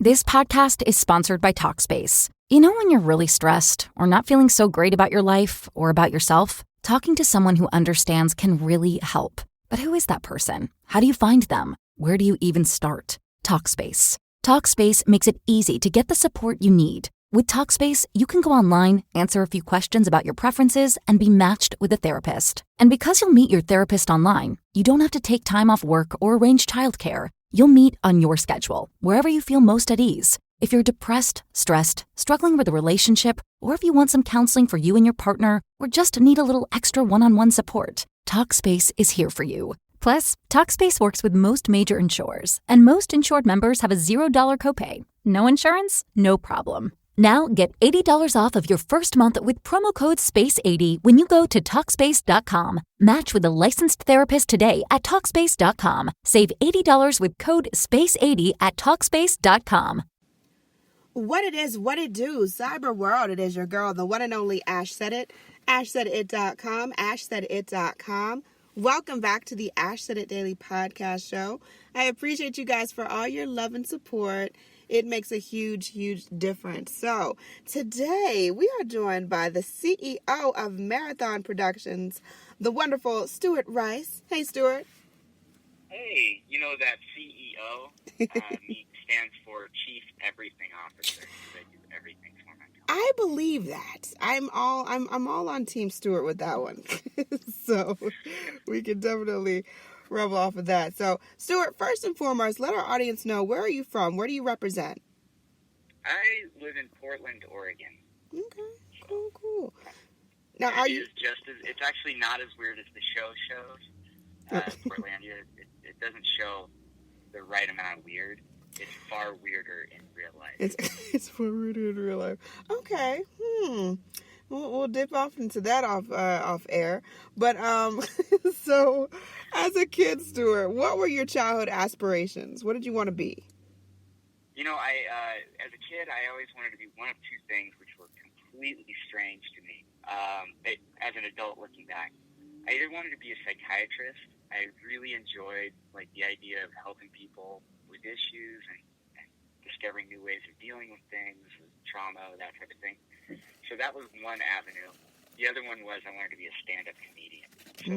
This podcast is sponsored by Talkspace. You know when you're really stressed or not feeling so great about your life or about yourself? Talking to someone who understands can really help. But who is that person? How do you find them? Where do you even start? Talkspace. Talkspace makes it easy to get the support you need. With Talkspace, you can go online, answer a few questions about your preferences, and be matched with a therapist. And because you'll meet your therapist online, you don't have to take time off work or arrange childcare. You'll meet on your schedule, wherever you feel most at ease. If you're depressed, stressed, struggling with a relationship, or if you want some counseling for you and your partner, or just need a little extra one-on-one support, Talkspace is here for you. Plus, Talkspace works with most major insurers, and most insured members have a $0 copay. No insurance? No problem. Now get $80 off of your first month with promo code SPACE80 when you go to Talkspace.com. Match with a licensed therapist today at Talkspace.com. Save $80 with code SPACE80 at Talkspace.com. What it is, what it do, cyber world, it is your girl, the one and only Ash Said It, AshSaidIt.com, AshSaidIt.com. Welcome back to the Ash Said It Daily Podcast Show. I appreciate you guys for all your love and support. It makes a huge, huge difference. So today we are joined by the CEO of Marathon Productions, the wonderful Stuart Rice. Hey, Stuart. Hey, you know that CEO stands for Chief Everything Officer. They do everything for my company. I believe that. I'm all on Team Stuart with that one. So we can definitely rub off of that. So, Stuart, first and foremost, let our audience know, where are you from? Where do you represent? I live in Portland, Oregon. Okay, cool. Now, it's actually not as weird as the show shows. Portlandia, it doesn't show the right amount of weird. It's far weirder in real life. It's far weirder in real life. Okay. We'll dip off into that off air. But so as a kid, Stuart, what were your childhood aspirations? What did you want to be? You know, as a kid, I always wanted to be one of two things, which were completely strange to me. As an adult, looking back, I either wanted to be a psychiatrist. I really enjoyed the idea of helping people with issues and discovering new ways of dealing with things, trauma, that type of thing. So that was one avenue. The other one was I wanted to be a stand-up comedian. So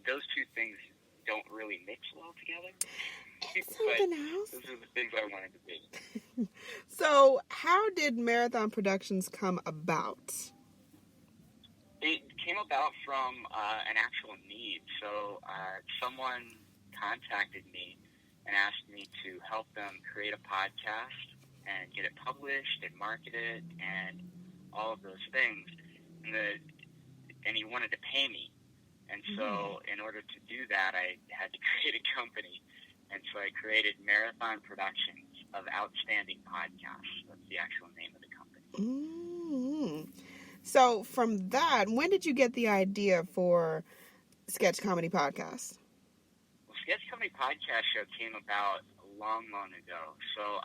those two things don't really mix well together. It's something else. Those are the things I wanted to be. So how did Marathon Productions come about? It came about from an actual need. So someone contacted me and asked me to help them create a podcast and get it published and market it and all of those things. And he wanted to pay me. And so in order to do that, I had to create a company. And so I created Marathon Productions of Outstanding Podcasts. That's the actual name of the company. So from that, when did you get the idea for Sketch Comedy Podcast? Well, Sketch Comedy Podcast Show came about a long ago. So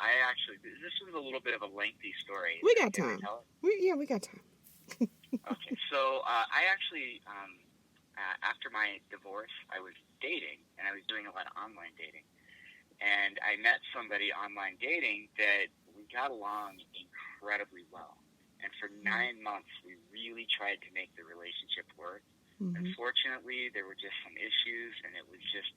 this was a little bit of a lengthy story. We got time. We got time. Okay, so I actually, after my divorce, I was dating, and I was doing a lot of online dating. And I met somebody online dating that we got along incredibly well. And for 9 months, we really tried to make the relationship work. Unfortunately, there were just some issues, and it was just,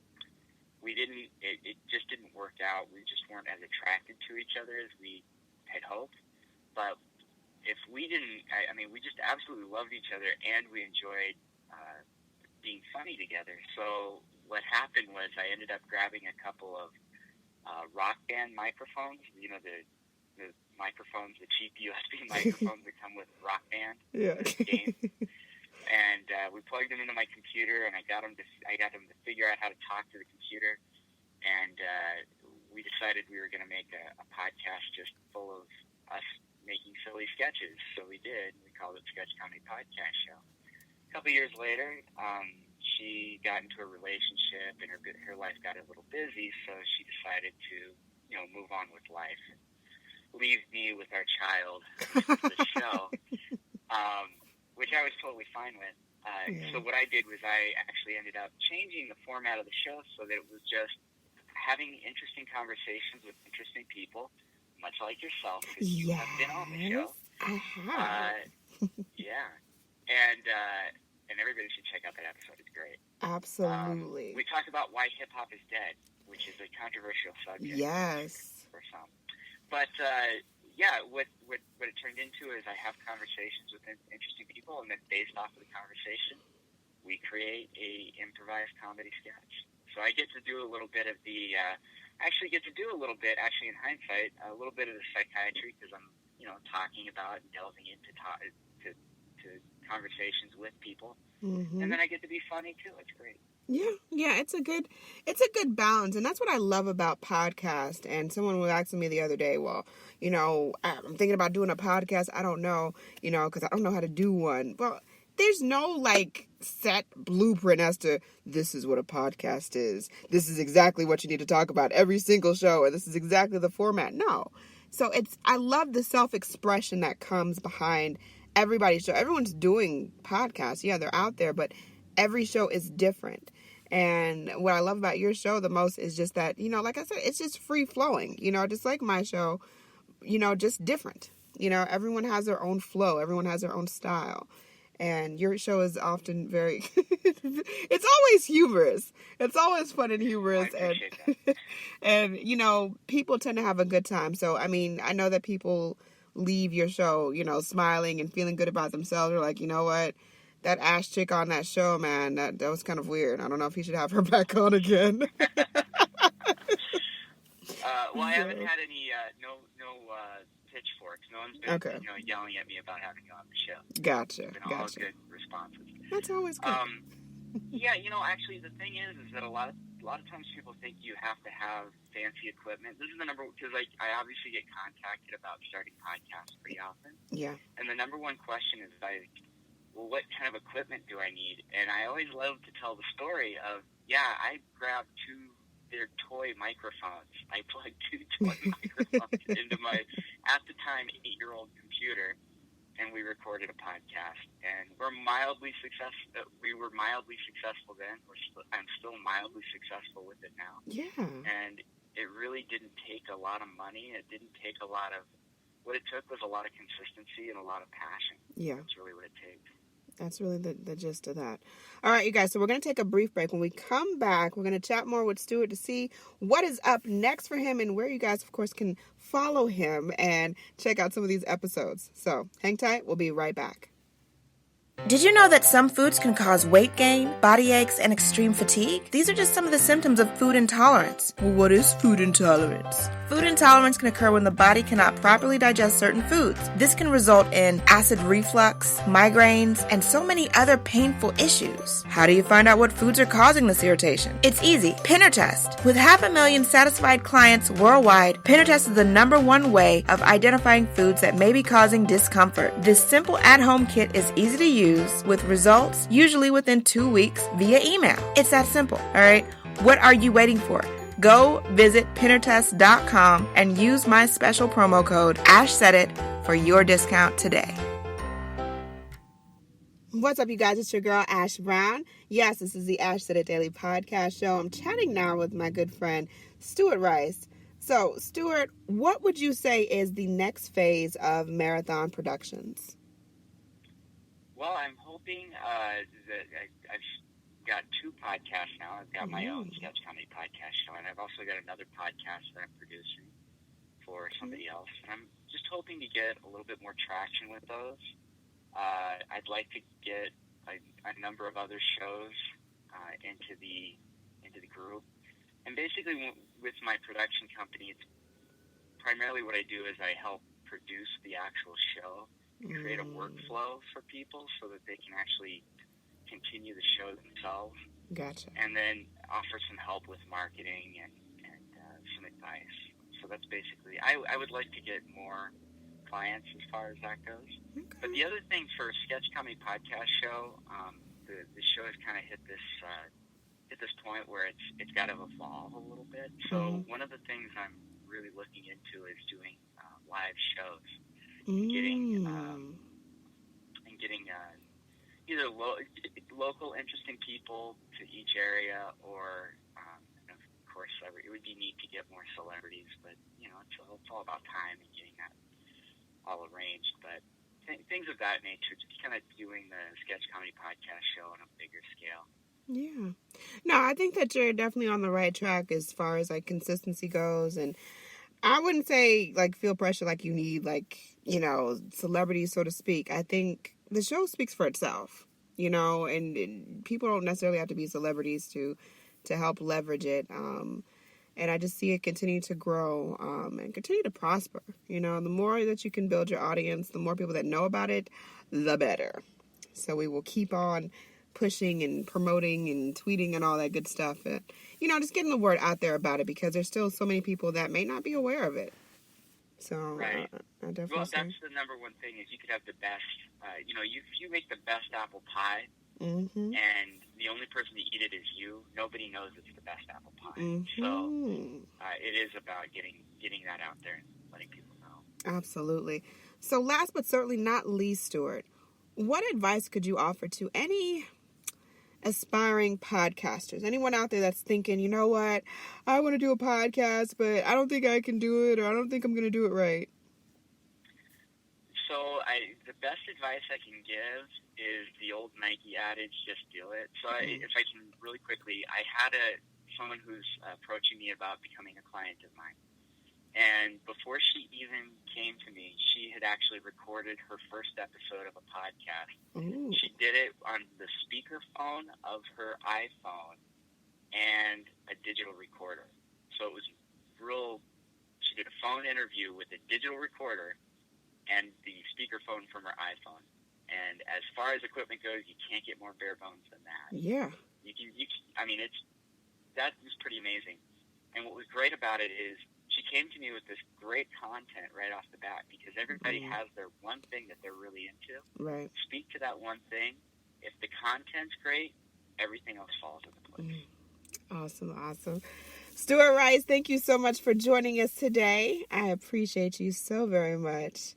it just didn't work out. We just weren't as attracted to each other as we had hoped. But if we didn't, we just absolutely loved each other, and we enjoyed being funny together. So what happened was I ended up grabbing a couple of rock band microphones, you know, the microphones, the cheap USB microphones that come with Rock Band games. And we plugged them into my computer, and I got them to figure out how to talk to the computer. And we decided we were going to make a podcast just full of us making silly sketches. So we did. We called it Sketch Comedy Podcast Show. A couple years later, she got into a relationship, and her life got a little busy, so she decided to, move on with life and leave me with our child for the show, which I was totally fine with. So what I did was I actually ended up changing the format of the show so that it was just having interesting conversations with interesting people, much like yourself, because you have been on the show. I have. Yeah. And everybody should check out that episode. It's great. Absolutely. We talked about why hip-hop is dead, which is a controversial subject. Yes. For some. But, yeah, what it turned into is I have conversations with interesting people, and then based off of the conversation, we create a improvised comedy sketch. So I get to do a little bit of the, actually in hindsight, a little bit of the psychiatry, because I'm, talking about and delving into to conversations with people. Mm-hmm. And then I get to be funny too. It's great. Yeah, it's a good balance, and that's what I love about podcasts. And someone was asking me the other day, well, I'm thinking about doing a podcast. I don't know, because I don't know how to do one. Well, there's no set blueprint as to this is what a podcast is. This is exactly what you need to talk about every single show, or this is exactly the format. No. So I love the self-expression that comes behind everybody's show. Everyone's doing podcasts. Yeah, they're out there, but every show is different. And what I love about your show the most is just that, like I said, it's just free flowing, just like my show, just different. Everyone has their own flow. Everyone has their own style. And your show is often very, it's always humorous. It's always fun and humorous. And people tend to have a good time. So, I mean, I know that people leave your show, smiling and feeling good about themselves. They're like, you know what? That Ash chick on that show, man, that was kind of weird. I don't know if he should have her back on again. Well, I haven't had any, no pitchforks. No one's been, yelling at me about having you on the show. Gotcha. It's been all good responses. That's always good. Yeah, actually, the thing is that a lot of times people think you have to have fancy equipment. This is the number, because I obviously get contacted about starting podcasts pretty often. Yeah. And the number one question is well, what kind of equipment do I need? And I always love to tell the story of, I grabbed their toy microphones. I plugged 2 toy microphones into my, at the time, 8-year-old computer, and we recorded a podcast. And we're mildly successful. We were mildly successful then. I'm still mildly successful with it now. Yeah. And it really didn't take a lot of money. It didn't take a lot of. What it took was a lot of consistency and a lot of passion. Yeah. That's really what it takes. That's really the gist of that. All right, you guys, so we're going to take a brief break. When we come back, we're going to chat more with Stuart to see what is up next for him and where you guys, of course, can follow him and check out some of these episodes. So hang tight. We'll be right back. Did you know that some foods can cause weight gain, body aches, and extreme fatigue? These are just some of the symptoms of food intolerance. Well, what is food intolerance? Food intolerance can occur when the body cannot properly digest certain foods. This can result in acid reflux, migraines, and so many other painful issues. How do you find out what foods are causing this irritation? It's easy. Pinner Test. With 500,000 satisfied clients worldwide, Pinner Test is the #1 way of identifying foods that may be causing discomfort. This simple at-home kit is easy to use with results usually within 2 weeks via email. It's that simple, all right? What are you waiting for? Go visit pinnertest.com and use my special promo code AshSaidIt for your discount today. What's up, you guys? It's your girl, Ash Brown. Yes, this is the Ash Said It Daily podcast show. I'm chatting now with my good friend, Stuart Rice. So, Stuart, what would you say is the next phase of Marathon Productions? Well, I'm hoping that I've got 2 podcasts now. I've got my own sketch comedy podcast show, and I've also got another podcast that I'm producing for somebody else. And I'm just hoping to get a little bit more traction with those. I'd like to get a number of other shows into the group. And basically, with my production company, it's primarily what I do is I help produce the actual show. Create a workflow for people so that they can actually continue the show themselves. Gotcha. And then offer some help with marketing and some advice. So that's basically, I would like to get more clients as far as that goes. Okay. But the other thing for a sketch comedy podcast show, the show has kind of hit this point where it's got to evolve a little bit. So one of the things I'm really looking into is doing live shows. Getting either local interesting people to each area or course, it would be neat to get more celebrities, but, it's all about time and getting that all arranged. But things of that nature, just kind of doing the sketch comedy podcast show on a bigger scale. Yeah. No, I think that you're definitely on the right track as far as like consistency goes. And I wouldn't say like feel pressure like you need like, celebrities, so to speak. I think the show speaks for itself, and people don't necessarily have to be celebrities to help leverage it. And I just see it continue to grow and continue to prosper. The more that you can build your audience, the more people that know about it, the better. So we will keep on pushing and promoting and tweeting and all that good stuff. And, just getting the word out there about it, because there's still so many people that may not be aware of it. So right. I definitely that's the number one thing is you could have the best, you make the best apple pie, mm-hmm. and the only person to eat it is you. Nobody knows it's the best apple pie. Mm-hmm. So it is about getting that out there and letting people know. Absolutely. So last but certainly not least, Stuart, what advice could you offer to any aspiring podcasters? Anyone out there that's thinking, you know what, I want to do a podcast, but I don't think I can do it, or I don't think I'm going to do it right. So the best advice I can give is the old Nike adage, just do it. So if I can really quickly, I had someone who's approaching me about becoming a client of mine. And before she even came to me, she had actually recorded her first episode of a podcast. Ooh. She did it on the speakerphone of her iPhone and a digital recorder. So it was she did a phone interview with a digital recorder and the speakerphone from her iPhone. And as far as equipment goes, you can't get more bare bones than that. Yeah. That was pretty amazing. And what was great about it is she came to me with this great content right off the bat, because everybody has their one thing that they're really into. Right. Speak to that one thing. If the content's great, everything else falls into place. Awesome. Stuart Rice, thank you so much for joining us today. I appreciate you so very much.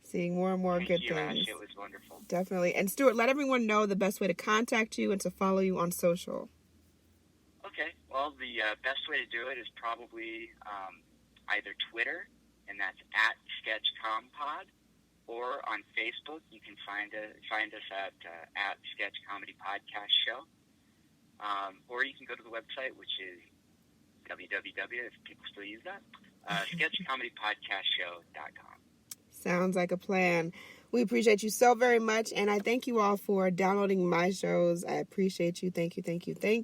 Seeing more and more good things. Thank you, Ash. It was wonderful. Definitely. And Stuart, let everyone know the best way to contact you and to follow you on social. Okay. Well, the best way to do it is probably either Twitter, and that's @SketchCompod, or on Facebook, you can find us at Sketch Comedy Podcast Show, or you can go to the website, which is www, if people still use that, sketchcomedypodcastshow.com. Sounds like a plan. We appreciate you so very much, and I thank you all for downloading my shows. I appreciate you. Thank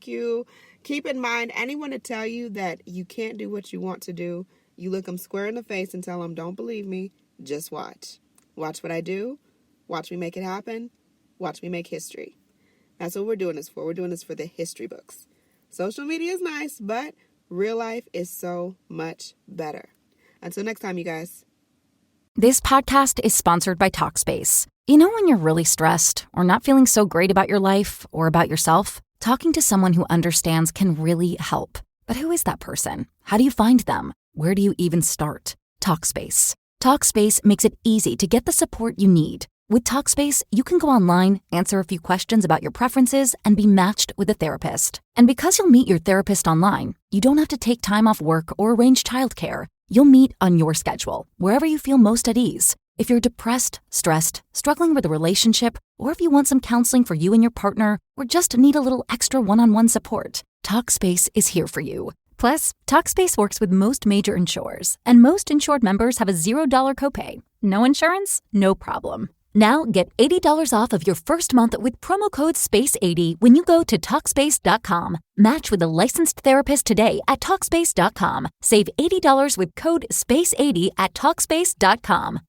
you. Keep in mind, anyone to tell you that you can't do what you want to do, you look them square in the face and tell them, don't believe me, just watch. Watch what I do. Watch me make it happen. Watch me make history. That's what we're doing this for. We're doing this for the history books. Social media is nice, but real life is so much better. Until next time, you guys. This podcast is sponsored by Talkspace. When you're really stressed or not feeling so great about your life or about yourself, talking to someone who understands can really help. But who is that person? How do you find them? Where do you even start? Talkspace. Talkspace makes it easy to get the support you need. With Talkspace, you can go online, answer a few questions about your preferences, and be matched with a therapist. And because you'll meet your therapist online, you don't have to take time off work or arrange childcare. You'll meet on your schedule, wherever you feel most at ease. If you're depressed, stressed, struggling with a relationship, or if you want some counseling for you and your partner, or just need a little extra one-on-one support, Talkspace is here for you. Plus, Talkspace works with most major insurers, and most insured members have a $0 copay. No insurance? No problem. Now get $80 off of your first month with promo code SPACE80 when you go to Talkspace.com. Match with a licensed therapist today at Talkspace.com. Save $80 with code SPACE80 at Talkspace.com.